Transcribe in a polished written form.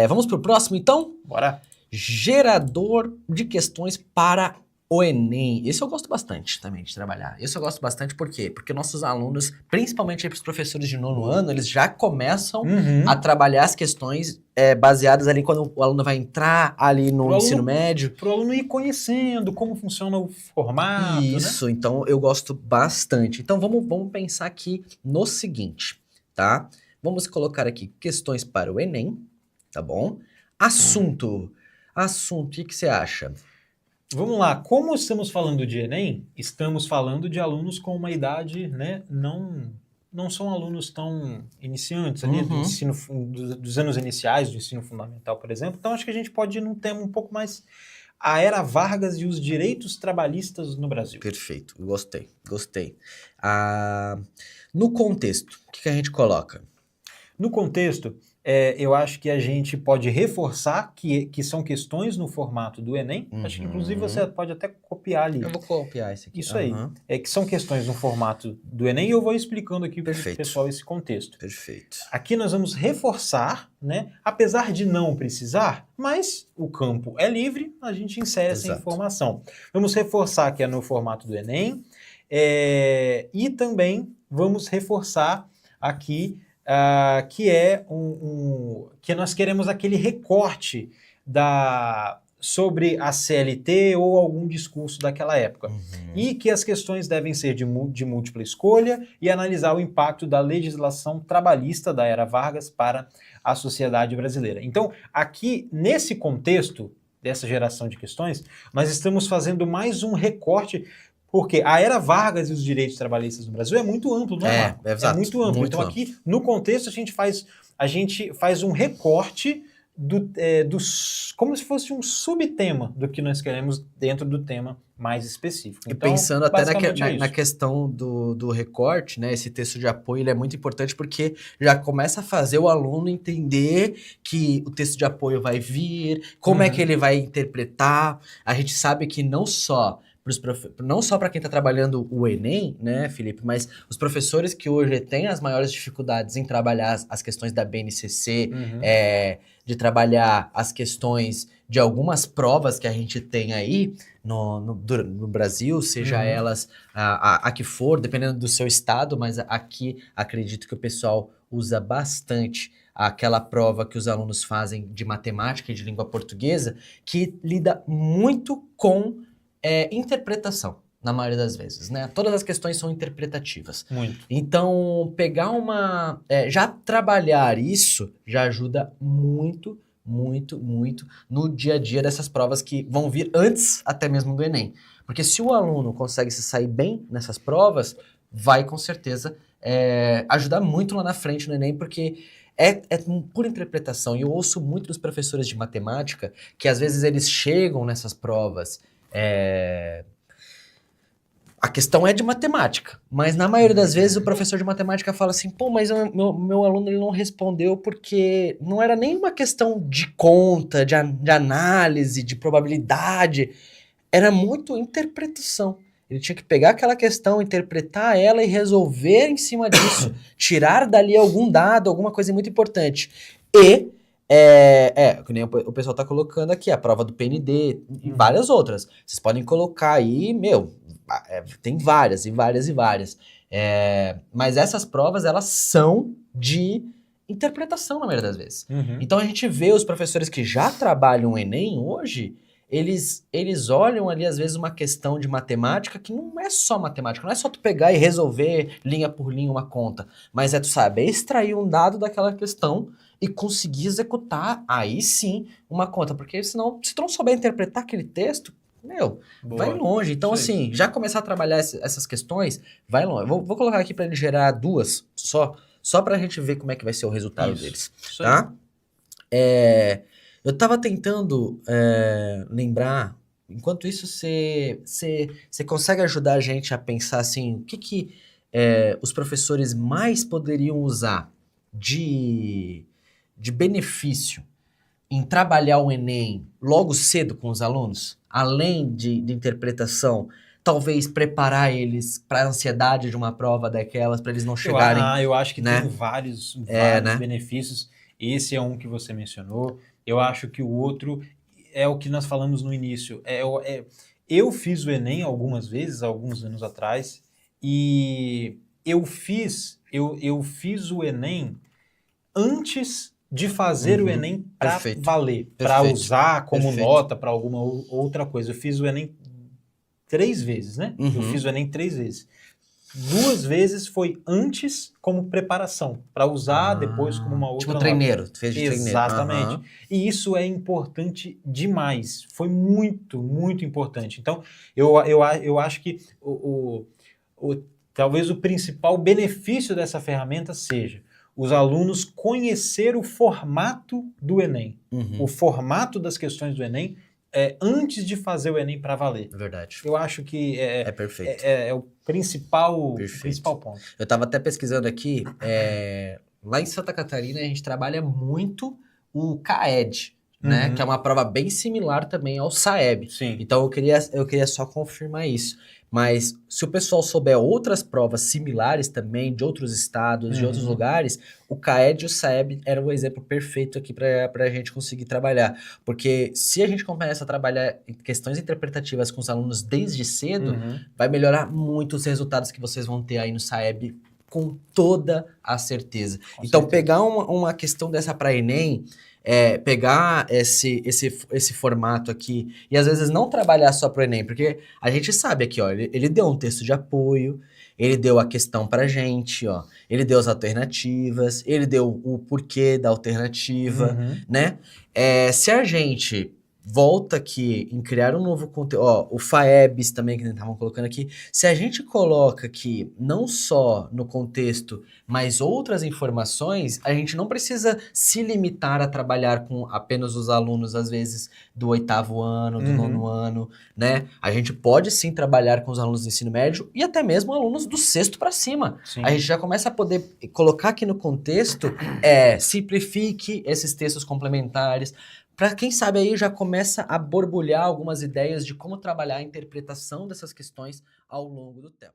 Vamos para o próximo, então? Bora. Gerador de questões para o Enem. Esse eu gosto bastante também de trabalhar. Esse eu gosto bastante por quê? Porque nossos alunos, principalmente para os professores de nono ano, eles já começam a trabalhar as questões baseadas ali quando o aluno vai entrar ali no ensino médio. Para o aluno ir conhecendo como funciona o formato, Isso, né? Então eu gosto bastante. Então vamos pensar aqui no seguinte, tá? Vamos colocar aqui questões para o Enem, tá bom? Assunto, o que você acha? Vamos lá, como estamos falando de Enem, estamos falando de alunos com uma idade, né, não são alunos tão iniciantes ali do ensino, dos anos iniciais do ensino fundamental, por exemplo. Então acho que a gente pode ir num tema um pouco mais a Era Vargas e os direitos trabalhistas no Brasil. Perfeito, gostei. No contexto, o que a gente coloca? No contexto, eu acho que a gente pode reforçar que são questões no formato do Enem. Acho que, inclusive, você pode até copiar ali. Eu vou copiar esse aqui. Isso aí. Que são questões no formato do Enem e eu vou explicando aqui para o pessoal esse contexto. Perfeito. Aqui nós vamos reforçar, né? Apesar de não precisar, mas o campo é livre, a gente insere essa informação. Vamos reforçar que é no formato do Enem e também vamos reforçar aqui que é que nós queremos aquele recorte sobre a CLT ou algum discurso daquela época. E que as questões devem ser de múltipla escolha e analisar o impacto da legislação trabalhista da Era Vargas para a sociedade brasileira. Então, aqui, nesse contexto dessa geração de questões, nós estamos fazendo mais um recorte. Porque a Era Vargas e os direitos trabalhistas no Brasil é muito amplo, não é, Marco? Exato, é muito amplo. Muito então, aqui, no contexto, a gente faz um recorte como se fosse um subtema do que nós queremos dentro do tema mais específico. Então, e pensando até na questão do recorte, né, esse texto de apoio ele é muito importante porque já começa a fazer o aluno entender que o texto de apoio vai vir, como é que ele vai interpretar. A gente sabe que não só para quem está trabalhando o Enem, né, Felipe, mas os professores que hoje têm as maiores dificuldades em trabalhar as questões da BNCC, de trabalhar as questões de algumas provas que a gente tem aí no Brasil, seja elas a que for, dependendo do seu estado, mas aqui acredito que o pessoal usa bastante aquela prova que os alunos fazem de matemática e de língua portuguesa, que lida muito com interpretação, na maioria das vezes, né? Todas as questões são interpretativas. Muito. Então, pegar já trabalhar isso já ajuda muito, muito, muito no dia a dia dessas provas que vão vir antes até mesmo do Enem. Porque se o aluno consegue se sair bem nessas provas, vai com certeza ajudar muito lá na frente no Enem, porque é pura interpretação. E eu ouço muito dos professores de matemática que às vezes eles chegam nessas provas a questão é de matemática, mas na maioria das vezes o professor de matemática fala assim, pô, mas meu aluno ele não respondeu porque não era nem uma questão de conta, de análise, de probabilidade, era muito interpretação. Ele tinha que pegar aquela questão, interpretar ela e resolver em cima disso, tirar dali algum dado, alguma coisa muito importante. E que nem o pessoal tá colocando aqui, a prova do PND e várias outras. Vocês podem colocar aí, tem várias. Mas essas provas, elas são de interpretação, na maioria das vezes. Então a gente vê os professores que já trabalham o Enem hoje, eles olham ali, às vezes, uma questão de matemática que não é só matemática, não é só tu pegar e resolver linha por linha uma conta, mas é tu saber extrair um dado daquela questão e conseguir executar, aí sim, uma conta. Porque senão, se tu não souber interpretar aquele texto, vai longe. Então, assim, já começar a trabalhar essas questões, vai longe. Vou colocar aqui para ele gerar duas, só pra gente ver como é que vai ser o resultado deles, tá? Eu tava tentando lembrar, enquanto isso você consegue ajudar a gente a pensar assim, o que os professores mais poderiam usar de benefício em trabalhar o Enem logo cedo com os alunos, além de interpretação, talvez preparar eles para a ansiedade de uma prova daquelas, para eles não chegarem... Eu acho que tem vários benefícios. Esse é um que você mencionou. Eu acho que o outro é o que nós falamos no início. Eu fiz o Enem algumas vezes, alguns anos atrás, e eu fiz o Enem antes de fazer o Enem para valer, para usar como nota para alguma outra coisa. Eu fiz o Enem 3 vezes, né? Eu fiz o Enem 3 vezes. 2 vezes foi antes como preparação, para usar depois como uma outra tipo nota. treineiro, tu fez de treineiro. Exatamente. E isso é importante demais. Foi muito, muito importante. Então, eu acho que talvez o principal benefício dessa ferramenta seja os alunos conhecer o formato do Enem, o formato das questões do Enem, antes de fazer o Enem para valer. É verdade. Eu acho que perfeito. É o principal ponto. Eu estava até pesquisando aqui, lá em Santa Catarina a gente trabalha muito o CAED, né? Que é uma prova bem similar também ao SAEB. Sim. Então eu queria só confirmar isso. Mas se o pessoal souber outras provas similares também, de outros estados, de outros lugares, o CAED e o SAEB eram o exemplo perfeito aqui para a gente conseguir trabalhar. Porque se a gente começa a trabalhar em questões interpretativas com os alunos desde cedo, vai melhorar muito os resultados que vocês vão ter aí no SAEB, com toda a certeza. Então, pegar uma questão dessa para Enem, pegar esse formato aqui e às vezes não trabalhar só pro Enem, porque a gente sabe aqui, ó, ele deu um texto de apoio, ele deu a questão pra gente, ó, ele deu as alternativas, ele deu o porquê da alternativa, né? Se a gente volta aqui em criar um novo conteúdo, ó, o FAEBS também que estavam colocando aqui, se a gente coloca aqui não só no contexto, mas outras informações, a gente não precisa se limitar a trabalhar com apenas os alunos, às vezes, do 8º ano, do 9º ano, né? A gente pode sim trabalhar com os alunos do ensino médio e até mesmo alunos do 6º para cima. Sim. A gente já começa a poder colocar aqui no contexto, simplifique esses textos complementares, para quem sabe aí já começa a borbulhar algumas ideias de como trabalhar a interpretação dessas questões ao longo do tempo.